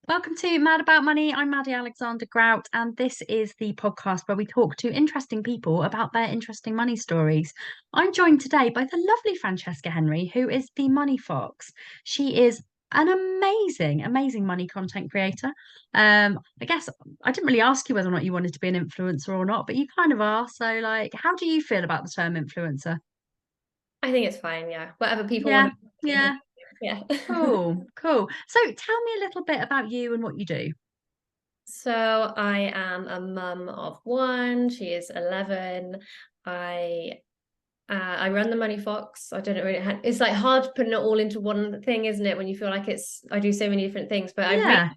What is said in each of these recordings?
Welcome to Mad About Money. I'm Maddy Alexander-Grout, and this is the podcast where we talk to interesting people about their interesting money stories. I'm joined today by the lovely Francesca Henry, who is the Money Fox. She is an amazing money content creator. I guess I didn't really ask you whether or not you wanted to be an influencer or not, but you kind of are. So, like, how do you feel about the term influencer? I think it's fine, yeah. Whatever people want Yeah, to be. yeah, Yeah. cool. So, tell me a little bit about you and what you do. So I am a mum of one. She is 11. I I run the Money Fox. I don't know really it's like hard putting it all into one thing, isn't it? When you feel like I do so many different things. But Yeah.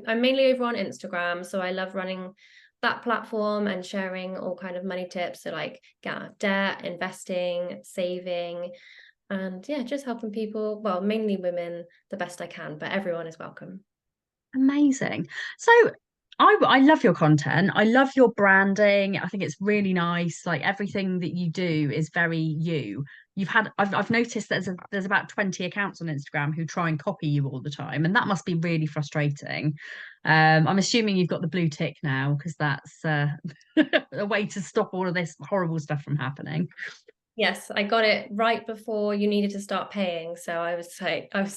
I'm mainly over on Instagram, so I love running that platform and sharing all kind of money tips. So like get out of debt, investing, saving, and yeah, just helping people, well, mainly women, the best I can, but everyone is welcome. Amazing. So I love your content. I love your branding. I think it's really nice. Like everything that you do is very you. I've noticed there's about 20 accounts on Instagram who try and copy you all the time, and that must be really frustrating. I'm assuming you've got the blue tick now because that's a way to stop all of this horrible stuff from happening. Yes, I got it right before you needed to start paying. So I was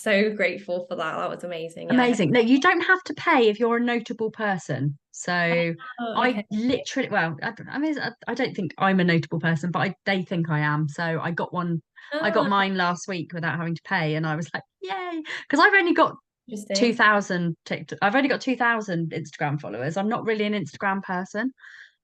so grateful for that. That was amazing. Yeah. Amazing. No, you don't have to pay if you're a notable person. So Oh, I okay. literally, well, I mean, I don't think I'm a notable person, but they think I am. So I got Ah, mine last week without having to pay, and I was like, yay, because I've only got interesting. 2,000 TikTok. I've only got 2,000 Instagram followers. I'm not really an Instagram person.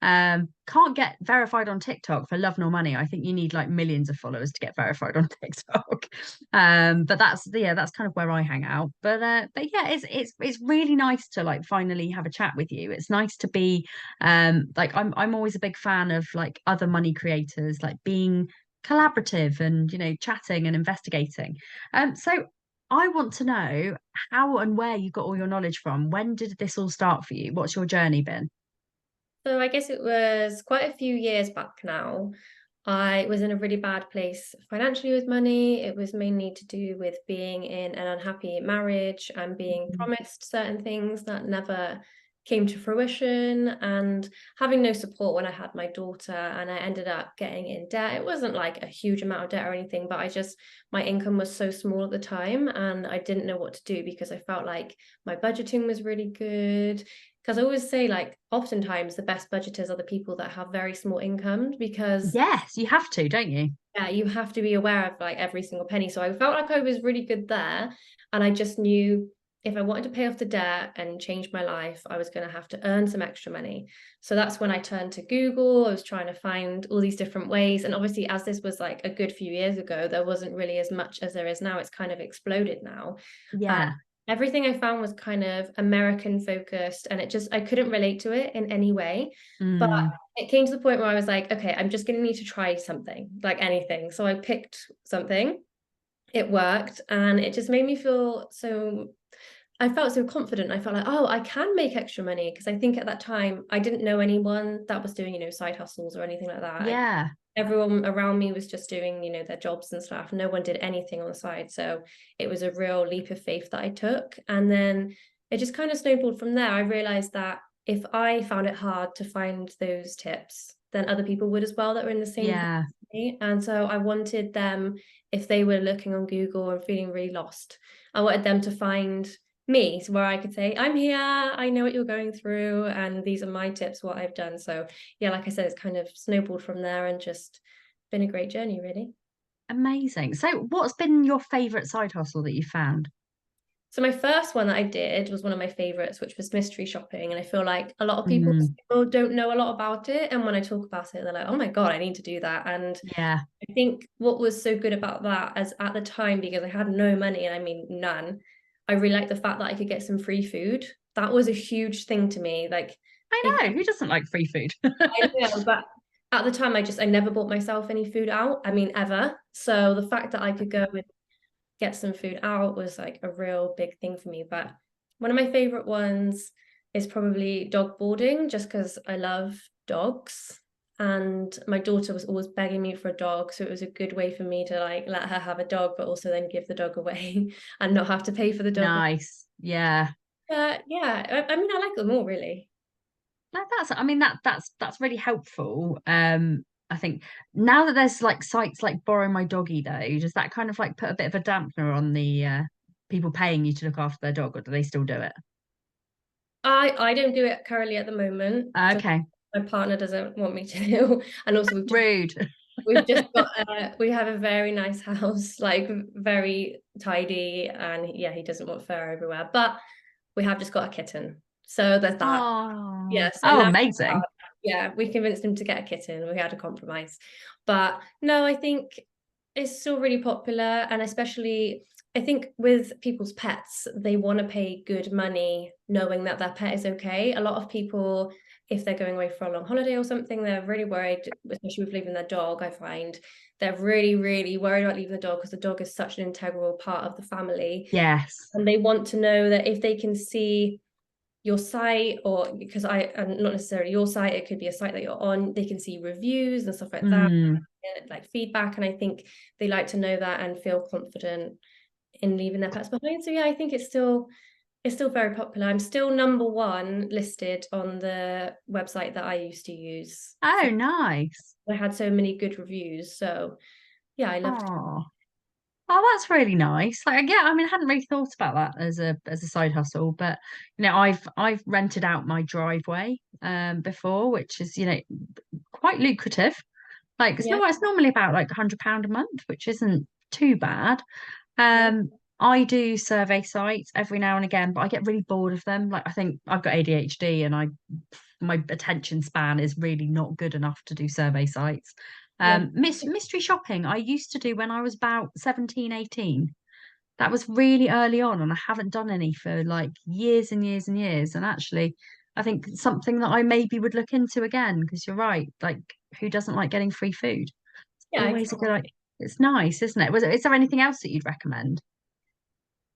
Can't get verified on TikTok for love nor money. I think you need like millions of followers to get verified on TikTok. But that's kind of where I hang out. But yeah, it's really nice to like finally have a chat with you. It's nice to be like I'm always a big fan of like other money creators, like being collaborative and chatting and investigating. So I want to know how and where you got all your knowledge from. When did this all start for you? What's your journey been? So I guess it was quite a few years back now. I was in a really bad place financially with money. It was mainly to do with being in an unhappy marriage and being promised certain things that never came to fruition, and having no support when I had my daughter, and I ended up getting in debt. It wasn't like a huge amount of debt or anything, but my income was so small at the time and I didn't know what to do because I felt like my budgeting was really good. Because I always say, like, oftentimes the best budgeters are the people that have very small incomes, because Yes, you have to, don't you? yeah, you have to be aware of like every single penny. So I felt like I was really good there. And I just knew if I wanted to pay off the debt and change my life, I was going to have to earn some extra money. So that's when I turned to Google. I was trying to find all these different ways. And obviously, as this was like a good few years ago, there wasn't really as much as there is now. It's kind of exploded now. Yeah. Everything I found was kind of American focused, and I couldn't relate to it in any way. But Mm. it came to the point where I was like, okay, I'm just going to need to try something, like anything. So I picked something, it worked, and it just made me feel so, I felt so confident. I felt like, oh, I can make extra money. Because I think at that time, I didn't know anyone that was doing, side hustles or anything like that. Yeah. Everyone around me was just doing, their jobs and stuff. No one did anything on the side. So it was a real leap of faith that I took. And then it just kind of snowballed from there. I realized that if I found it hard to find those tips, then other people would as well that were in the same place Yeah. as me. And so I wanted them, if they were looking on Google and feeling really lost, I wanted them to find me, so where I could say, I'm here, I know what you're going through, and these are my tips, what I've done. So yeah, like I said, it's kind of snowballed from there and just been a great journey, really. Amazing. So what's been your favorite side hustle that you found? So my first one that I did was one of my favorites, which was mystery shopping. And I feel like a lot of people Mm. still don't know a lot about it. And when I talk about it, they're like, oh my God, I need to do that. And Yeah. I think what was so good about that, as at the time, because I had no money, and I mean none, I really liked the fact that I could get some free food. That was a huge thing to me. Like, I even know. Who doesn't like free food? I know, but at the time, I never bought myself any food out. I mean, ever. So the fact that I could go and get some food out was like a real big thing for me. But one of my favorite ones is probably dog boarding, just because I love dogs. And my daughter was always begging me for a dog. So it was a good way for me to like let her have a dog, but also then give the dog away and not have to pay for the dog. Nice. Yeah. But yeah, I mean, I like them all really. No, I mean that's really helpful. I think now that there's like sites like Borrow My Doggy though, does that kind of like put a bit of a dampener on the people paying you to look after their dog, or do they still do it? I don't do it currently at the moment because Okay. my partner doesn't want me to do. And also Rude. we've just got we have a very nice house, like very tidy, and yeah, he doesn't want fur everywhere. But we have just got a kitten. So there's that. Oh, Yeah, so oh, now amazing. yeah, we convinced him to get a kitten. We had a compromise. But no, I think it's still really popular. And especially, I think with people's pets, they want to pay good money knowing that their pet is okay. A lot of people, if they're going away for a long holiday or something, they're really worried, especially with leaving their dog, I find. They're really, really worried about leaving the dog because the dog is such an integral part of the family. Yes. And they want to know that if they can see your site, or because not necessarily your site, it could be a site that you're on, they can see reviews and stuff like that, Mm, like feedback, and I think they like to know that and feel confident in leaving their pets behind. So yeah, I think it's still very popular. I'm still number one listed on the website that I used to use. oh, So nice. I had so many good reviews, so yeah, I loved it. Oh. Oh, that's really nice. Like, yeah, I mean, I hadn't really thought about that as a side hustle, but I've rented out my driveway before, which is, quite lucrative. Like Yeah, it's normally about like £100 a month, which isn't too bad. yeah, I do survey sites every now and again, but I get really bored of them. Like I think I've got ADHD and my attention span is really not good enough to do survey sites. yeah. Mystery shopping I used to do when I was about 17, 18. That was really early on, and I haven't done any for like years and years and years. And actually, I think something that I maybe would look into again, because you're right. Like, who doesn't like getting free food? Yeah, Always a good idea. It's nice, isn't it? Is there anything else that you'd recommend?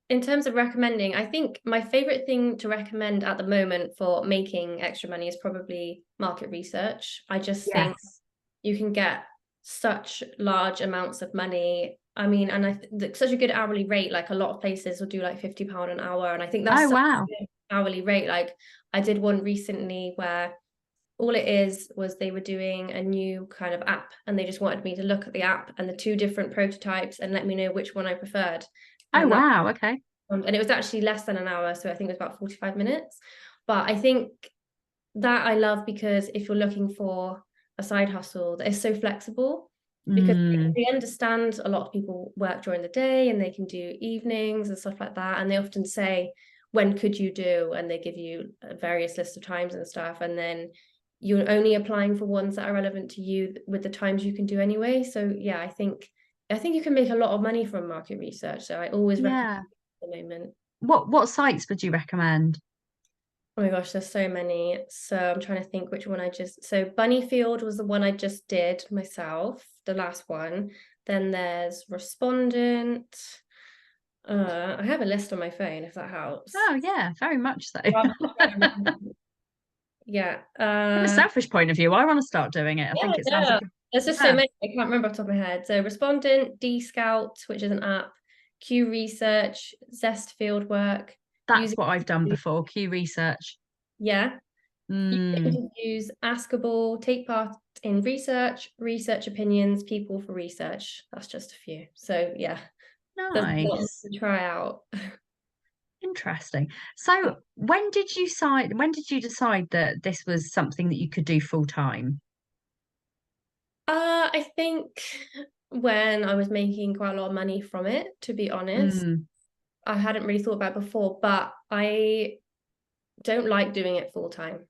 in terms of recommending, I think my favorite thing to recommend at the moment for making extra money is probably market research. I just think Yes. you can get such large amounts of money. I mean, and such a good hourly rate. Like a lot of places will do like £50 an hour, and I think that's Oh, such wow. a good hourly rate. Like I did one recently where all it is was they were doing a new kind of app, and they just wanted me to look at the app and the two different prototypes and let me know which one I preferred. Oh, And that wow. Okay. and it was actually less than an hour, so I think it was about 45 minutes. But I think that I love because if you're looking for a side hustle that is so flexible, because Mm, they understand a lot of people work during the day and they can do evenings and stuff like that. And they often say, when could you do? And they give you a various lists of times and stuff. And then you're only applying for ones that are relevant to you with the times you can do anyway. So yeah, I think you can make a lot of money from market research. So I always recommend yeah. it at the moment. What sites would you recommend? Oh my gosh, there's so many. So I'm trying to think which one so Bunnyfield was the one I just did myself, the last one. Then there's Respondent. I have a list on my phone if that helps. Oh, yeah, very much so. Rather than- Yeah. From a selfish point of view, I want to start doing it. I Yeah, think it sounds like yeah. There's just so yeah, many. I can't remember off the top of my head. So Respondent, D Scout, which is an app, Q Research, Zest Fieldwork, that's using what I've done before. Q research. yeah. You Mm, can use Askable, take part in research opinions, people for research. That's just a few. So yeah, there's lots nice. to try out. Interesting. So when did you decide that this was something that you could do full time? I think when I was making quite a lot of money from it, to be honest, Mm. I hadn't really thought about it before, but I don't like doing it full time,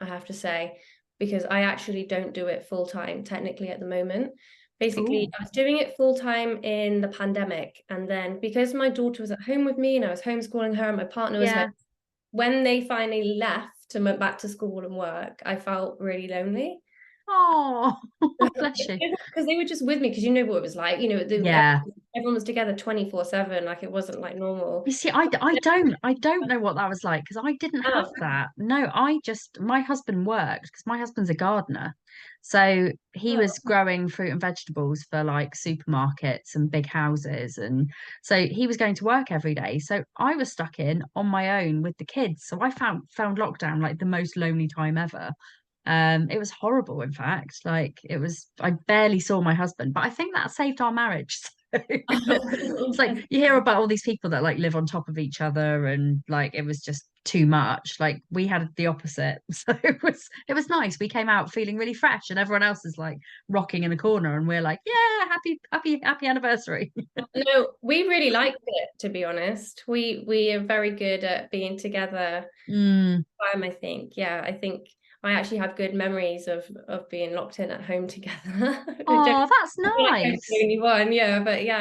I have to say, because I actually don't do it full time technically at the moment. Basically, Oh, I was doing it full time in the pandemic. And then because my daughter was at home with me and I was homeschooling her and my partner was home, yeah. when they finally left and went back to school and work, I felt really lonely. Oh, bless you. Because they were just with me, because you know what it was like, Yeah. everyone was together 24/7, like it wasn't like normal. You see, I don't know what that was like because I didn't have Oh, that. No, my husband worked because my husband's a gardener. So he was oh. growing fruit and vegetables for like supermarkets and big houses. And so he was going to work every day. So I was stuck in on my own with the kids. So I found lockdown like the most lonely time ever. It was horrible, in fact. Like I barely saw my husband, but I think that saved our marriage. It's like you hear about all these people that like live on top of each other and like it was just too much. Like we had the opposite. So it was nice. We came out feeling really fresh and everyone else is like rocking in the corner and we're like, yeah, happy anniversary. No, we really liked it, to be honest. We are very good at being together. Mm. I think. Yeah, I think I actually have good memories of being locked in at home together. I don't Oh, that's feel like I'm the nice. only one, yeah, but yeah,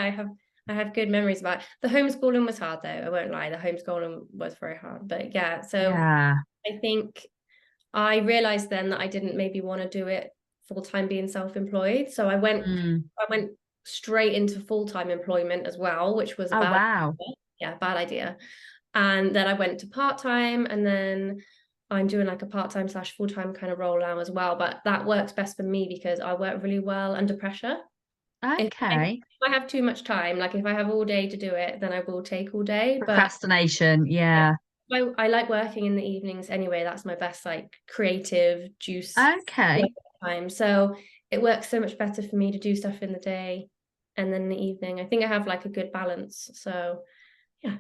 I have good memories about it. The homeschooling was hard though, I won't lie. The homeschooling was very hard. But yeah, so Yeah. I think I realized then that I didn't maybe want to do it full time being self-employed. So Mm. I went straight into full-time employment as well, which was a Oh, bad wow. idea. Yeah, bad idea. And then I went to part-time, and then I'm doing like a part-time slash full-time kind of role now as well. But that works best for me because I work really well under pressure. If Okay. I have too much time, like if I have all day to do it, then I will take all day. But Procrastination. yeah, Yeah. I like working in the evenings anyway. That's my best like creative juice Okay. time. So it works so much better for me to do stuff in the day and then in the evening. I think I have like a good balance. So yeah,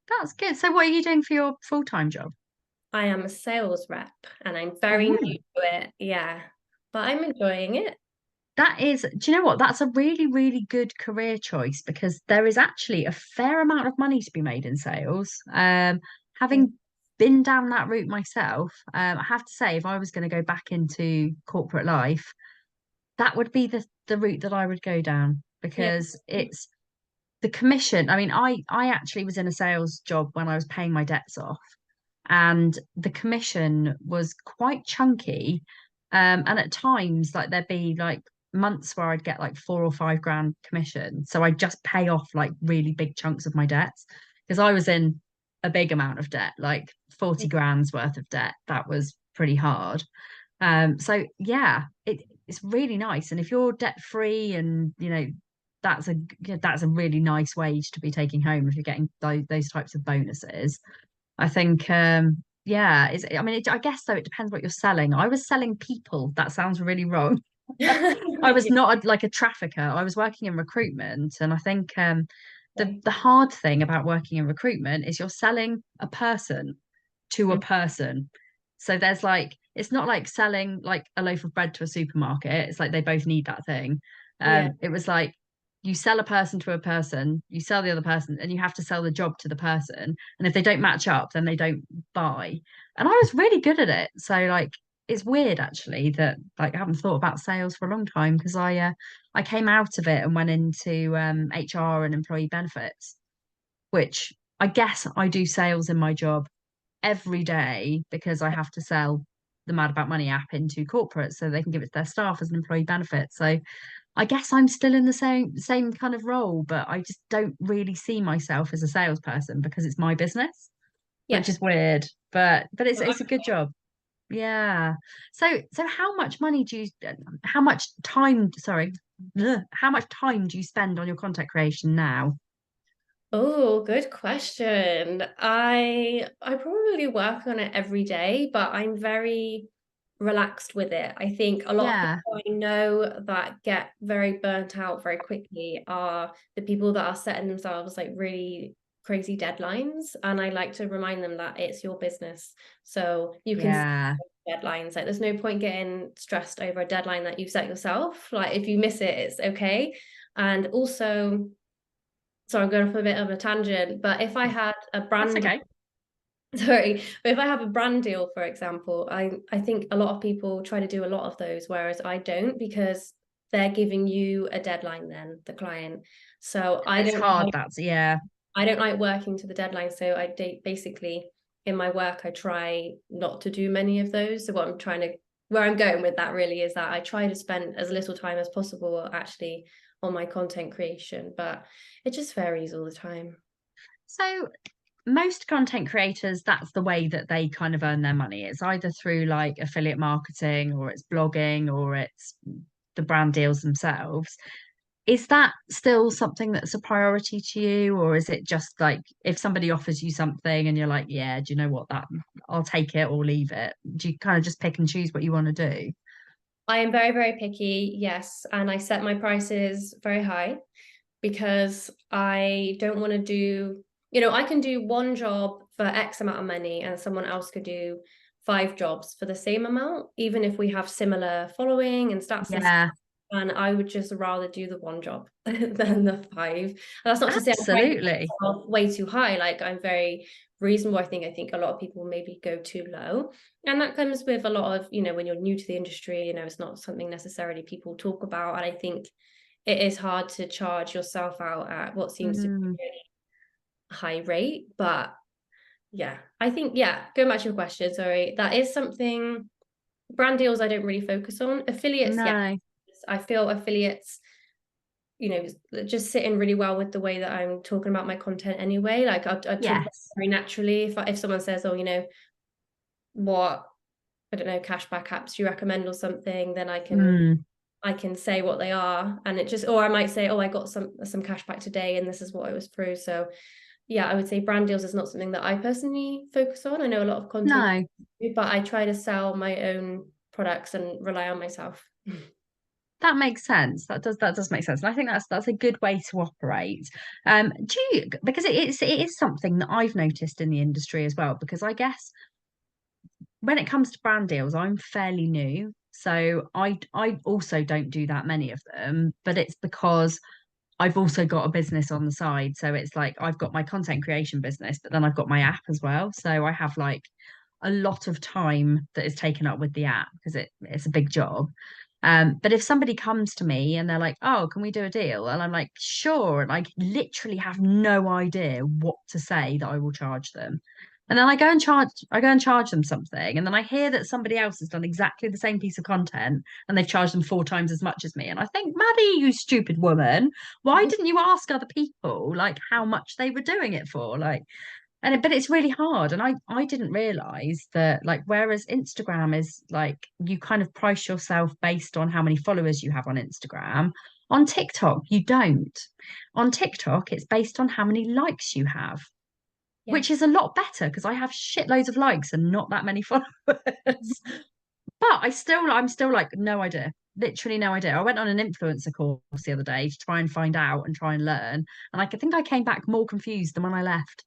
That's good. So what are you doing for your full-time job? I am a sales rep and I'm very new Ooh. to it. Yeah, but I'm enjoying it. That is, do you know what? That's a really, really good career choice because there is actually a fair amount of money to be made in sales. Yeah. Having been down that route myself, I have to say, if I was going to go back into corporate life, that would be the route that I would go down Yeah. because it's the commission. I mean, I actually was in a sales job when I was paying my debts off, and the commission was quite chunky. And at times, like there'd be like months where I'd get like 4 or 5 grand commission. So I'd just pay off like really big chunks of my debts because I was in a big amount of debt, like 40 grand's worth of debt. That was pretty hard. So yeah, it's really nice. And if you're debt free and that's a that's a really nice wage to be taking home if you're getting those types of bonuses. I think, yeah, I mean, I guess though, it depends what you're selling. I was selling people. That sounds really wrong. I was Yeah. not like a trafficker. I was working in recruitment, and I think Okay. the hard thing about working in recruitment is you're selling a person to a person. So there's like it's not like selling like a loaf of bread to a supermarket. It's like they both need that thing. Yeah. It was like you sell a person to a person, you sell the other person, and you have to sell the job to the person. And if they don't match up, then they don't buy. And I was really good at it. So like it's weird actually that like I haven't thought about sales for a long time because I came out of it and went into HR and employee benefits, which I guess I do sales in my job every day because I have to sell the Mad About Money app into corporates so they can give it to their staff as an employee benefit. So I guess I'm still in the same kind of role, but I just don't really see myself as a salesperson because it's my business, which Yeah. is weird. But it's a good job. Yeah. So how much time, sorry, how much time do you spend on your content creation now? Oh, good question. I probably work on it every day, but I'm very relaxed with it. I think a lot of Yeah. people I know that get very burnt out very quickly are the people that are setting themselves like really crazy deadlines. And I like to remind them that it's your business. So you can set Yeah. deadlines. Like there's no point getting stressed over a deadline that you've set yourself. Like if you miss it, it's okay. And also, so I'm going off a bit of a tangent, but if I had a That's brand, okay. sorry, but if I have a brand deal, for example, I think a lot of people try to do a lot of those, whereas I don't because they're giving you a deadline then, the client. So It's hard, that's yeah. I don't like working to the deadline. So basically in my work, I try not to do many of those. So what I'm trying to where I'm going with that really is that I try to spend as little time as possible actually on my content creation, but it just varies all the time. So most content creators, that's the way that they kind of earn their money. It's either through like affiliate marketing, or it's blogging, or it's the brand deals themselves. Is that still something that's a priority to you, or is it just like if somebody offers you something and you're like, yeah, do you know what, that I'll take it or leave it? Do you kind of just pick and choose what you want to do? I am very, very picky, yes, and I set my prices very high because I don't want to do, I can do one job for X amount of money and someone else could do 5 jobs for the same amount, even if we have similar following and stats and stuff. Yeah, And I would just rather do the one job than the 5. And that's not to say I'm trying to put absolutely. myself way too high. Like I'm very reasonable. I think a lot of people maybe go too low. And that comes with a lot of, when you're new to the industry, it's not something necessarily people talk about. And I think it is hard to charge yourself out at what seems to be Mm, a really high rate. But yeah, I think, yeah, going back to your question, sorry, that is something, brand deals I don't really focus on. Affiliates, yeah, no. I feel affiliates, just sit in really well with the way that I'm talking about my content anyway. Like I talk about it Yes. very naturally. If someone says, oh, what, I don't know, cashback apps do you recommend or something, then Mm, I can say what they are, and it just, or I might say, oh, I got some cash back today and this is what I was through. So yeah, I would say brand deals is not something that I personally focus on. I know a lot of content, no. but I try to sell my own products and rely on myself. That makes sense. That does make sense. And I think that's a good way to operate. Do you, because it is something that I've noticed in the industry as well, because I guess when it comes to brand deals, I'm fairly new. So I also don't do that many of them, but it's because I've also got a business on the side. So it's like I've got my content creation business, but then I've got my app as well. So I have like a lot of time that is taken up with the app because it's a big job. But if somebody comes to me and they're like, "Oh, can we do a deal?" and I'm like, "Sure," and I literally have no idea what to say that I will charge them. And then I go and charge them something, and then I hear that somebody else has done exactly the same piece of content and they've charged them 4 times as much as me. And I think, Maddie, you stupid woman, why didn't you ask other people like how much they were doing it for? Like, but it's really hard. And I didn't realize that, like, whereas Instagram is like you kind of price yourself based on how many followers you have on Instagram. On TikTok, you don't. On TikTok, it's based on how many likes you have, which is a Yes. lot better because I have shitloads of likes and not that many followers. But I'm still like, no idea. Literally no idea. I went on an influencer course the other day to try and find out and try and learn. And I think I came back more confused than when I left.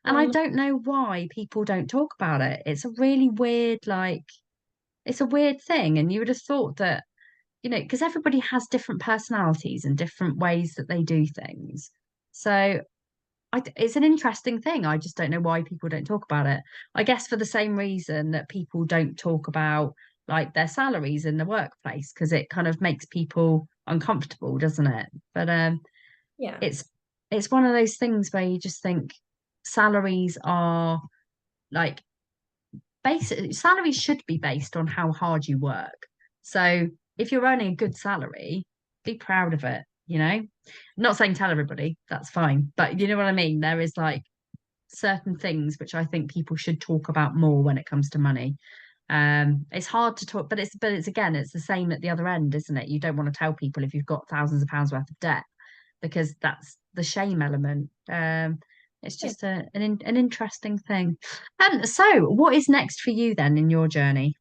And I Um, don't know why people don't talk about it. It's a really weird, like, it's a weird thing. And you would have thought that, because everybody has different personalities and different ways that they do things. So it's an interesting thing. I just don't know why people don't talk about it. I guess for the same reason that people don't talk about like their salaries in the workplace, because it kind of makes people uncomfortable, doesn't it? But yeah. it's it's one of those things where you just think salaries are like basic salaries should be based on how hard you work. So if you're earning a good salary, be proud of it, Not saying tell everybody, that's fine. But you know what I mean? There is like certain things which I think people should talk about more when it comes to money. It's hard to talk, but it's again, it's the same at the other end, isn't it? You don't want to tell people if you've got thousands of pounds worth of debt because that's the shame element. It's Yeah. just an interesting thing. So what is next for you then in your journey?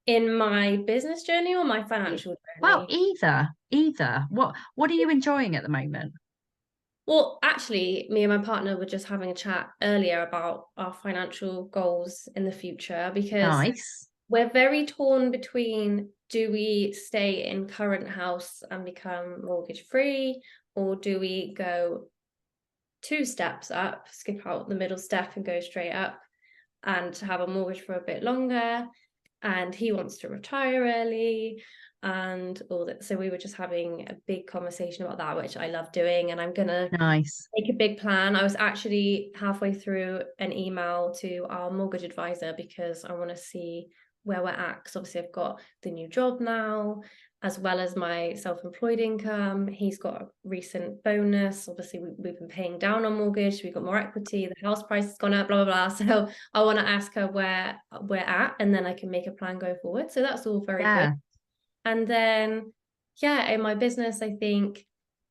In my business journey or my financial Well, journey? either. What are you enjoying at the moment? Well, actually, me and my partner were just having a chat earlier about our financial goals in the future because Nice. we're very torn between, do we stay in current house and become mortgage free, or do we go 2 steps up, skip out the middle step and go straight up and have a mortgage for a bit longer? And he wants to retire early and all that. So we were just having a big conversation about that, which I love doing. And I'm gonna Nice. make a big plan. I was actually halfway through an email to our mortgage advisor because I want to see where we're at, because obviously I've got the new job now, as well as my self-employed income. He's got a recent bonus. Obviously, we've been paying down on mortgage. We've got more equity. The house price has gone up, blah, blah, blah. So I want to ask her where we're at, and then I can make a plan going forward. So that's all very good. And then, yeah, in my business, I think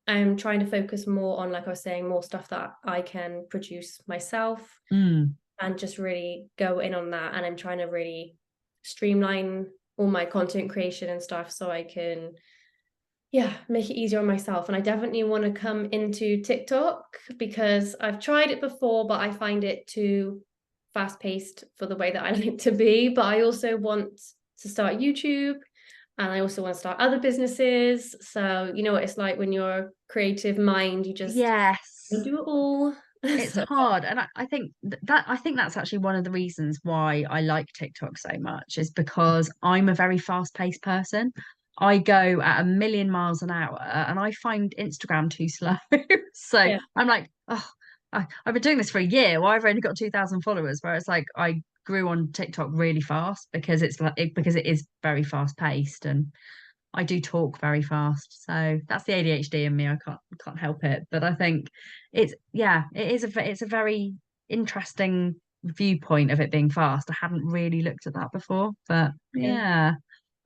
I'm trying to focus more on, like I was saying, more stuff that I can produce myself and just really go in on that. And I'm trying to really streamline all my content creation and stuff so I can, make it easier on myself. And I definitely want to come into TikTok, because I've tried it before, but I find it too fast-paced for the way that I like to be. But I also want to start YouTube, and I also want to start other businesses. So you know what it's like when you're a creative mind, you just do it all. It's hard. And I think that's actually one of the reasons why I like TikTok so much, is because I'm a very fast-paced person. I go at a million miles an hour, and I find Instagram too slow. So Yeah. I'm like, oh, I've been doing this for a year. Well, I've only got 2,000 followers, where it's like I grew on TikTok really fast because because it is very fast-paced, and I do talk very fast, so that's the ADHD in me. I can't help it. But I think it's a very interesting viewpoint of it being fast. I hadn't really looked at that before, but yeah,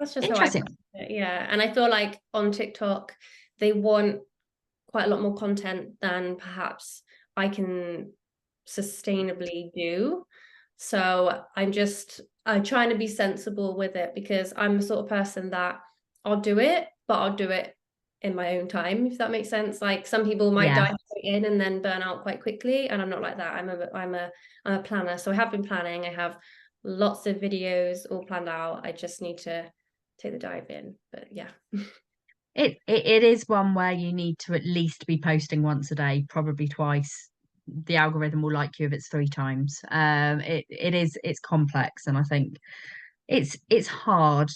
That's just how I interesting. put it. Yeah. And I feel like on TikTok, they want quite a lot more content than perhaps I can sustainably do. So I'm trying to be sensible with it, because I'm the sort of person that I'll do it, but I'll do it in my own time, if that makes sense. Like some people might Yeah. dive straight in and then burn out quite quickly, and I'm not like that. I'm a planner. So I have been planning. I have lots of videos all planned out. I just need to take the dive in. But yeah. It is one where you need to at least be posting once a day, probably twice. The algorithm will like you if it's three times. It's complex, and I think it's hard,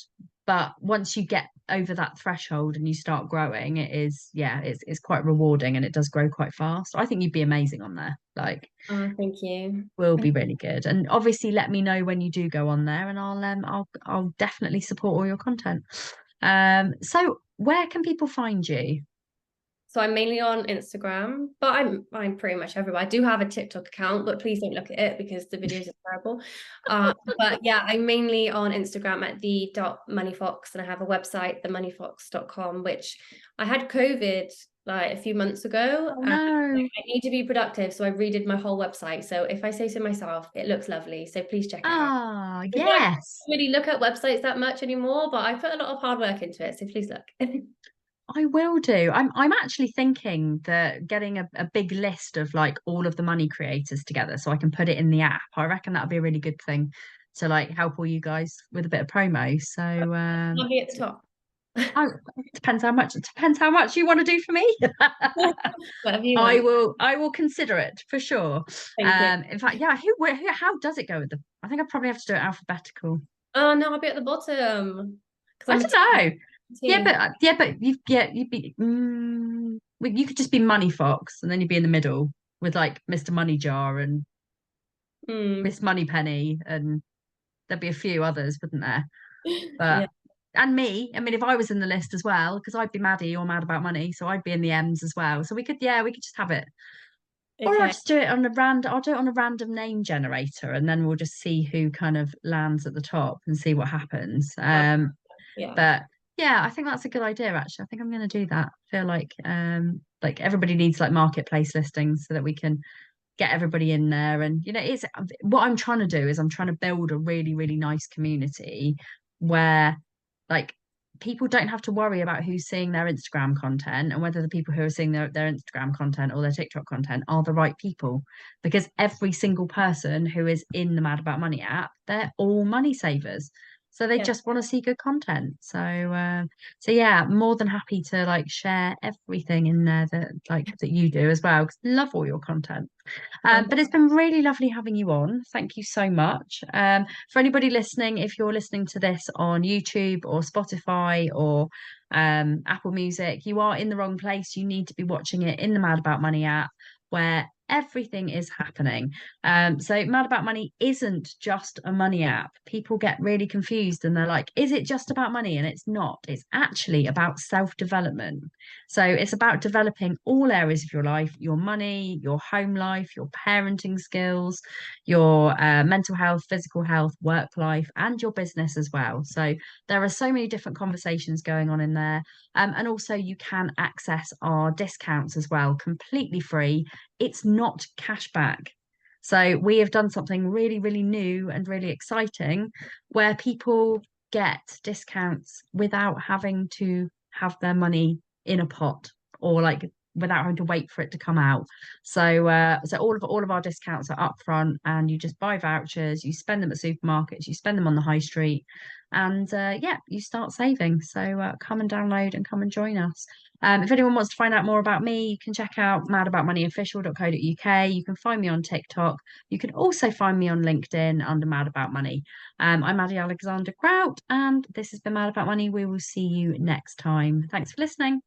but once you get over that threshold and you start growing, it's quite rewarding, and it does grow quite fast. I think you'd be amazing on there. Like, Oh, thank you. will be really good. And obviously let me know when you do go on there, and I'll definitely support all your content. So where can people find you? So I'm mainly on Instagram, but I'm pretty much everywhere. I do have a TikTok account, but please don't look at it because the videos are terrible. But yeah, I'm mainly on Instagram at the.moneyfox, and I have a website, themoneyfox.com, which I had COVID like a few months ago, Oh and no. I need to be productive, so I redid my whole website. So if I say so myself, it looks lovely. So please check it out. Ah, I don't yes. really look at websites that much anymore, but I put a lot of hard work into it. So please look. I will do. I'm actually thinking that getting a big list of like all of the money creators together so I can put it in the app. I reckon that'd be a really good thing to like help all you guys with a bit of promo. So I'll be at the top. I it depends how much you want to do for me. Whatever you want. I will consider it for sure. Thank you. In fact, yeah, how does it go with the I think I probably have to do it alphabetical. Oh no, I'll be at the bottom because I I'm a don't know. T. But you'd be well, you could just be Money Fox, and then you'd be in the middle with like Mr. Money Jar and Mm. Miss Moneypenny, and there'd be a few others, wouldn't there? Yeah. But and me, I mean, if I was in the list as well, because I'd be Maddie or Mad About Money, so I'd be in the M's as well. So we could just have it. Or I'll Okay. just do it on I'll do it on a random name generator, and then we'll just see who kind of lands at the top and see what happens. Yeah. But yeah, I think that's a good idea actually. I think I'm going to do that. I feel like everybody needs like marketplace listings so that we can get everybody in there. And it's what I'm trying to do is I'm trying to build a really, really nice community where like people don't have to worry about who's seeing their Instagram content and whether the people who are seeing their Instagram content or their TikTok content are the right people. Because every single person who is in the Mad About Money app, they're all money savers. So they Yeah. just want to see good content. So yeah, more than happy to like share everything in there that you do as well. 'Cause I love all your content. Um, But it's been really lovely having you on. Thank you so much. For anybody listening, if you're listening to this on YouTube or Spotify or Apple Music, you are in the wrong place. You need to be watching it in the Mad About Money app, where Everything is happening. So Mad About Money isn't just a money app. People get really confused and they're like, is it just about money? And it's not. It's actually about self-development. So it's about developing all areas of your life, your money, your home life, your parenting skills, your mental health, physical health, work life, and your business as well. So there are so many different conversations going on in there. And also you can access our discounts as well, completely free. It's not cash back. So we have done something really, really new and really exciting where people get discounts without having to have their money in a pot or like without having to wait for it to come out. So all of our discounts are upfront and you just buy vouchers, you spend them at supermarkets, you spend them on the high street, and yeah, you start saving. So come and download and come and join us. If anyone wants to find out more about me, you can check out madaboutmoneyofficial.co.uk. You can find me on TikTok. You can also find me on LinkedIn under Mad About Money. I'm Maddy Alexander-Grout, and this has been Mad About Money. We will see you next time. Thanks for listening.